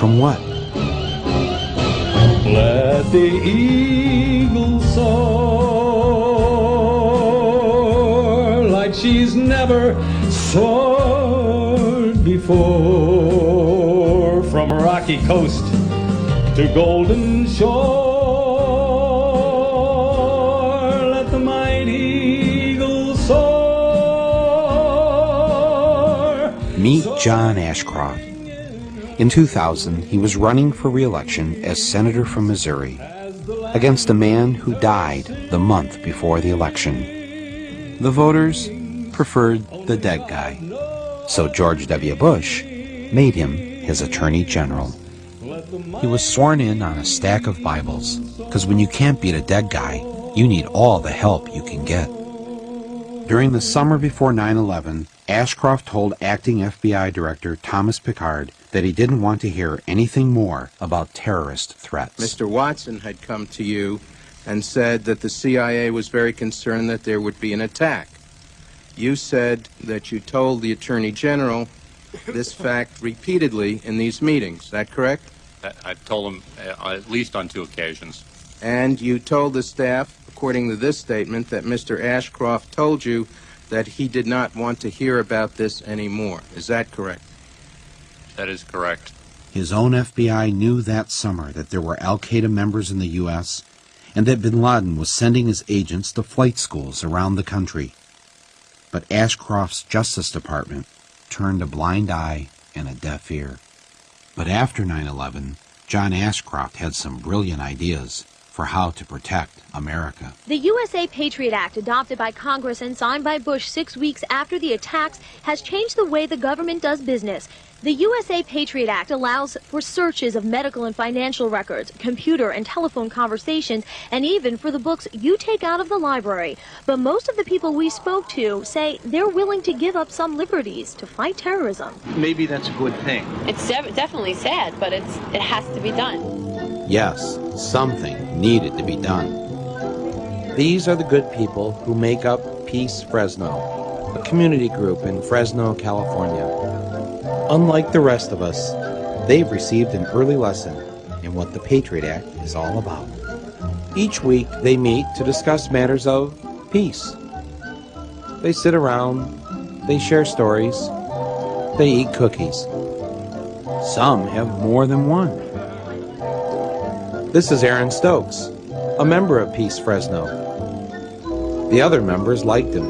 from what? Let the eagle soar like she's never soared before, from rocky coast to golden shore. Let the mighty eagle soar. Meet John Ashcroft. In 2000, he was running for re-election as senator from Missouri against a man who died the month before the election. The voters preferred the dead guy, so George W. Bush made him his attorney general. He was sworn in on a stack of Bibles, because when you can't beat a dead guy, you need all the help you can get. During the summer before 9/11, Ashcroft told acting FBI Director Thomas Pickard that he didn't want to hear anything more about terrorist threats. Mr. Watson had come to you and said that the CIA was very concerned that there would be an attack. You said that you told the Attorney General this fact repeatedly in these meetings. Is that correct? I've told him at least on 2 occasions. And you told the staff, according to this statement, that Mr. Ashcroft told you that he did not want to hear about this anymore. Is that correct? That is correct. His own FBI knew that summer that there were al-Qaeda members in the U.S. and that bin Laden was sending his agents to flight schools around the country. But Ashcroft's Justice Department turned a blind eye and a deaf ear. But after 9/11, John Ashcroft had some brilliant ideas for how to protect America. The USA Patriot Act, adopted by Congress and signed by Bush 6 weeks after the attacks, has changed the way the government does business. The USA Patriot Act allows for searches of medical and financial records, computer and telephone conversations, and even for the books you take out of the library. But most of the people we spoke to say they're willing to give up some liberties to fight terrorism. Maybe that's a good thing. It's definitely sad, but it has to be done. Yes, something needed to be done. These are the good people who make up Peace Fresno, a community group in Fresno, California. Unlike the rest of us, they've received an early lesson in what the Patriot Act is all about. Each week, they meet to discuss matters of peace. They sit around, they share stories, they eat cookies. Some have more than one. This is Aaron Stokes, a member of Peace Fresno. The other members liked him.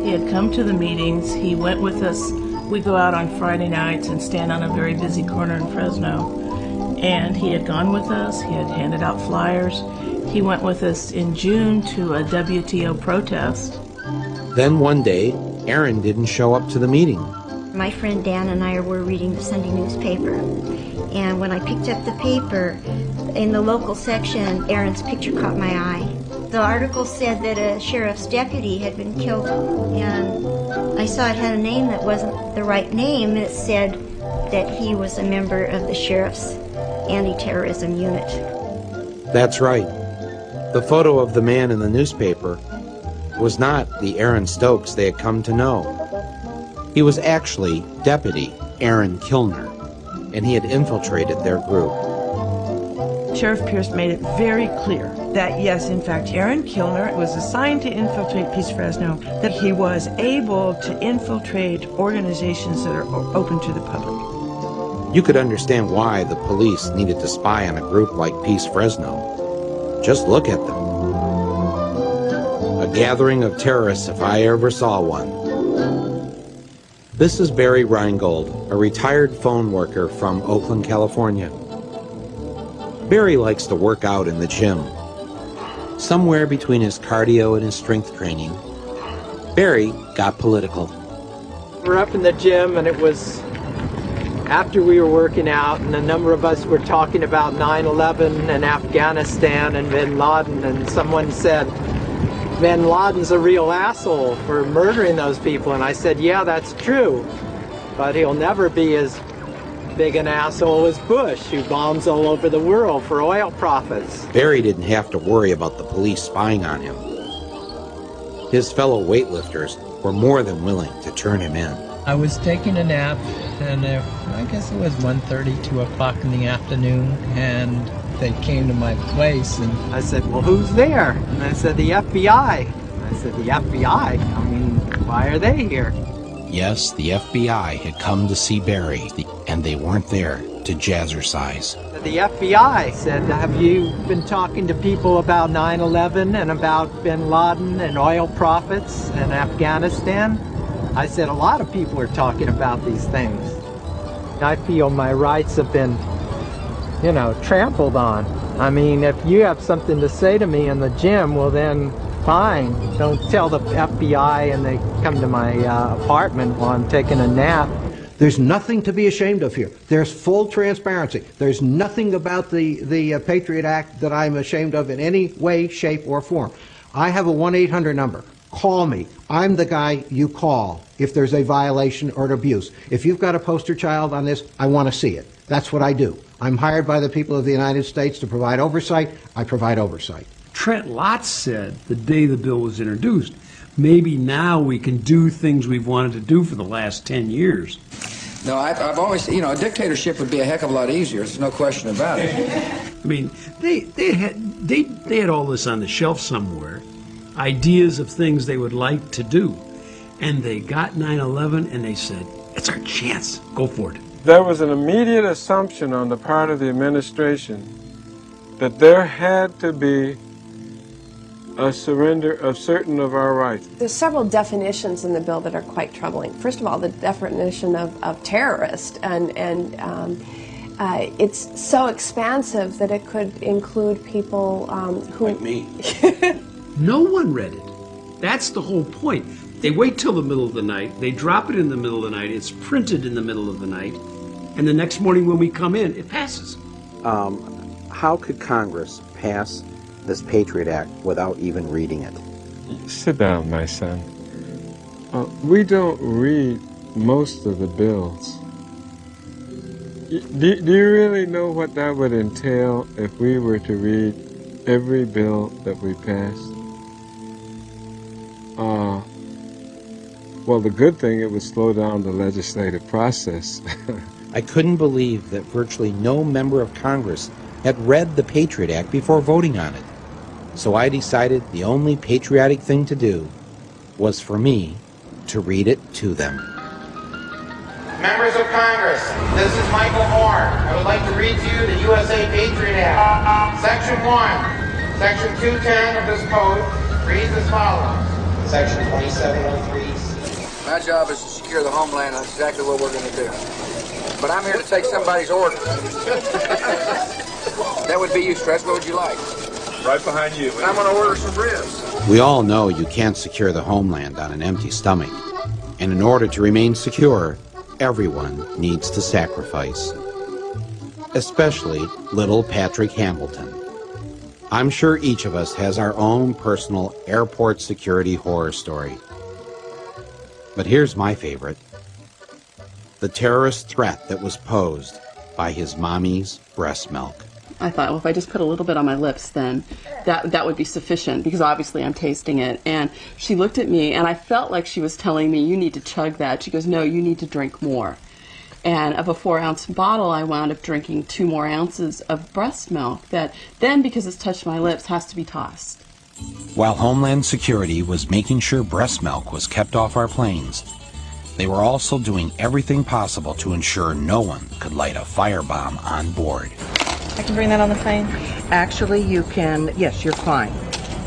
He had come to the meetings, he went with us. We go out on Friday nights and stand on a very busy corner in Fresno. And he had gone with us, he had handed out flyers. He went with us in June to a WTO protest. Then one day, Aaron didn't show up to the meeting. My friend Dan and I were reading the Sunday newspaper. And when I picked up the paper, in the local section, Aaron's picture caught my eye. The article said that a sheriff's deputy had been killed, and I saw it had a name that wasn't the right name, and it said that he was a member of the sheriff's anti-terrorism unit. That's right. The photo of the man in the newspaper was not the Aaron Stokes they had come to know. He was actually Deputy Aaron Kilner, and he had infiltrated their group. Sheriff Pierce made it very clear that, yes, in fact, Aaron Kilner was assigned to infiltrate Peace Fresno, that he was able to infiltrate organizations that are open to the public. You could understand why the police needed to spy on a group like Peace Fresno. Just look at them. A gathering of terrorists if I ever saw one. This is Barry Reingold, a retired phone worker from Oakland, California. Barry likes to work out in the gym. Somewhere between his cardio and his strength training, Barry got political. We're up in the gym, and it was after we were working out, and a number of us were talking about 9/11 and Afghanistan and bin Laden, and someone said, bin Laden's a real asshole for murdering those people. And I said, yeah, that's true, but he'll never be as big an asshole as Bush, who bombs all over the world for oil profits. Barry didn't have to worry about the police spying on him. His fellow weightlifters were more than willing to turn him in. I was taking a nap, and I guess it was 1:30, 2 o'clock in the afternoon, and they came to my place, and I said, well, who's there? And I said, the FBI. I said, the FBI? I mean, why are they here? Yes, the FBI had come to see Barry, and they weren't there to jazzercise. The FBI said, have you been talking to people about 9/11 and about bin Laden and oil profits in Afghanistan? I said, a lot of people are talking about these things. I feel my rights have been, trampled on. I mean, if you have something to say to me in the gym, well then, fine. Don't tell the FBI and they come to my apartment while I'm taking a nap. There's nothing to be ashamed of here. There's full transparency. There's nothing about the Patriot Act that I'm ashamed of in any way, shape, or form. I have a 1-800 number. Call me. I'm the guy you call if there's a violation or an abuse. If you've got a poster child on this, I want to see it. That's what I do. I'm hired by the people of the United States to provide oversight. I provide oversight. Trent Lott said the day the bill was introduced, maybe now we can do things we've wanted to do for the last 10 years. No, I've always, a dictatorship would be a heck of a lot easier. There's no question about it. I mean, they had all this on the shelf somewhere, ideas of things they would like to do. And they got 9/11 and they said, it's our chance. Go for it. There was an immediate assumption on the part of the administration that there had to be a surrender of certain of our rights. There's several definitions in the bill that are quite troubling. First of all, the definition of terrorist, and it's so expansive that it could include people who... Like me. No one read it. That's the whole point. They wait till the middle of the night, they drop it in the middle of the night, it's printed in the middle of the night, and the next morning when we come in, it passes. How could Congress pass this Patriot Act without even reading it? Sit down, my son. We don't read most of the bills. Do you really know what that would entail if we were to read every bill that we passed? Well, the good thing, it would slow down the legislative process. I couldn't believe that virtually no member of Congress had read the Patriot Act before voting on it. So I decided the only patriotic thing to do was for me to read it to them. Members of Congress, this is Michael Moore. I would like to read to you the USA Patriot Act. Section 1, Section 210 of this code reads as follows. Section 2703. My job is to secure the homeland, and that's exactly what we're going to do. But I'm here to take somebody's order. That would be you, Stress. What would you like? Right behind you. I'm going to order some ribs. We all know you can't secure the homeland on an empty stomach. And in order to remain secure, everyone needs to sacrifice. Especially little Patrick Hamilton. I'm sure each of us has our own personal airport security horror story. But here's my favorite. The terrorist threat that was posed by his mommy's breast milk. I thought, well, if I just put a little bit on my lips, then that would be sufficient, because obviously I'm tasting it. And she looked at me, and I felt like she was telling me, you need to chug that. She goes, no, you need to drink more. And of a 4-ounce bottle, I wound up drinking 2 more ounces of breast milk that then, because it's touched my lips, has to be tossed. While Homeland Security was making sure breast milk was kept off our planes, they were also doing everything possible to ensure no one could light a firebomb on board. I can bring that on the plane? Actually, you can, yes, you're fine.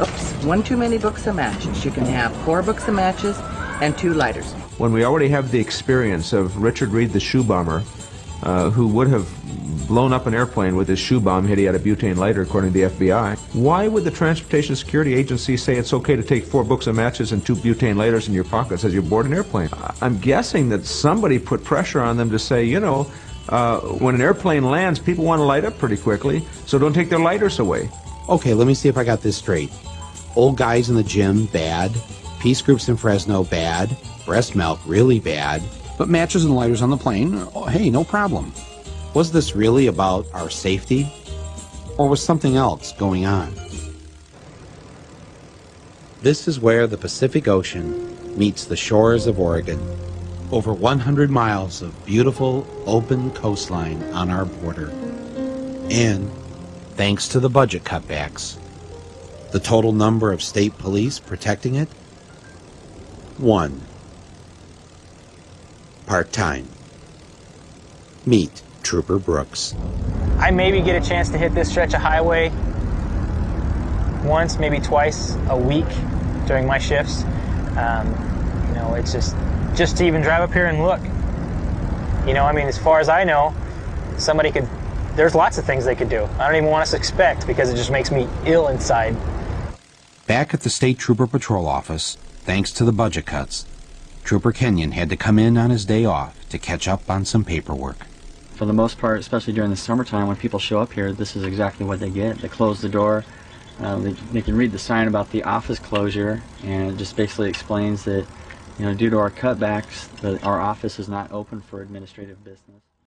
Oops, 1 too many books of matches. You can have 4 books of matches and 2 lighters. When we already have the experience of Richard Reed, the shoe bomber, who would have blown up an airplane with his shoe bomb had he had a butane lighter, according to the FBI, why would the Transportation Security Agency say it's okay to take 4 books of matches and 2 butane lighters in your pockets as you board an airplane? I'm guessing that somebody put pressure on them to say, you know, when an airplane lands, people want to light up pretty quickly, so don't take their lighters away. Okay, let me see if I got this straight. Old guys in the gym, bad. Peace groups in Fresno, bad. Breast milk, really bad. But matches and lighters on the plane, oh, hey, no problem. Was this really about our safety? Or was something else going on? This is where the Pacific Ocean meets the shores of Oregon. over 100 miles of beautiful, open coastline on our border. And, thanks to the budget cutbacks, the total number of state police protecting it? 1. Part-time. Meet Trooper Brooks. I maybe get a chance to hit this stretch of highway once, maybe twice a week during my shifts. You know, it's just to even drive up here and look. You know, I mean, as far as I know, somebody could, there's lots of things they could do. I don't even want us to expect because it just makes me ill inside. Back at the State Trooper Patrol Office, thanks to the budget cuts, Trooper Kenyon had to come in on his day off to catch up on some paperwork. For the most part, especially during the summertime when people show up here, this is exactly what they get. They close the door. They can read the sign about the office closure, and it just basically explains that, you know, due to our cutbacks, our office is not open for administrative business.